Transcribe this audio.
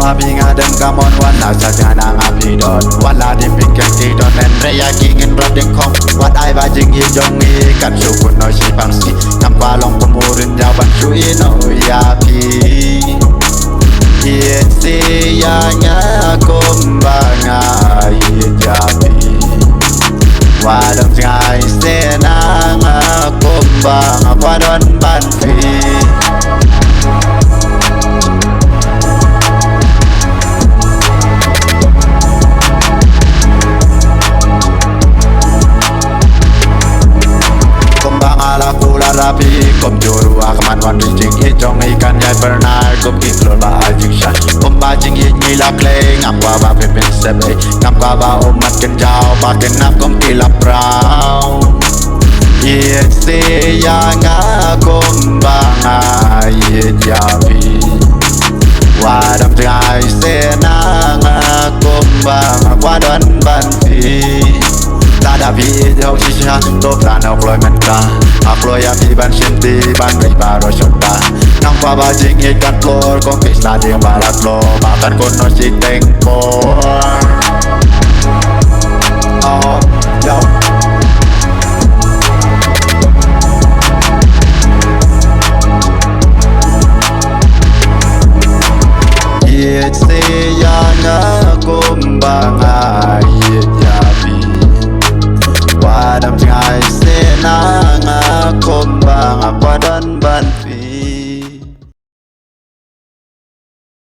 api ngadem kamon wala saja nang api dot wala di pikir tidon dan raya kingin bradeng kong wat ai ba jing hi jong hi kan sukun no si bangsi kam palong pemurin jaban sui no ya pi isi yanya kumbanga japi wadam ngai senang kumbang wadon banfi rapi kom juru akman wan jing jong ikan yai bernar kom kiklor ba addiction kom ba jing ni la kleng apa ba pepin sebe kam ka ba umat kenjau ba kenap kom kilap brown isi yang kom ba ngai japi wadam jai senang kom ba wadon banti ada video sisa to prana kloi menta akloya pi ban senti ban riba ro shota nang pa ba jing ikan flor kong kisna ding balat lo makan kono si tengko oh yo isi yang kumbang ayat jabi wadam jai senang aku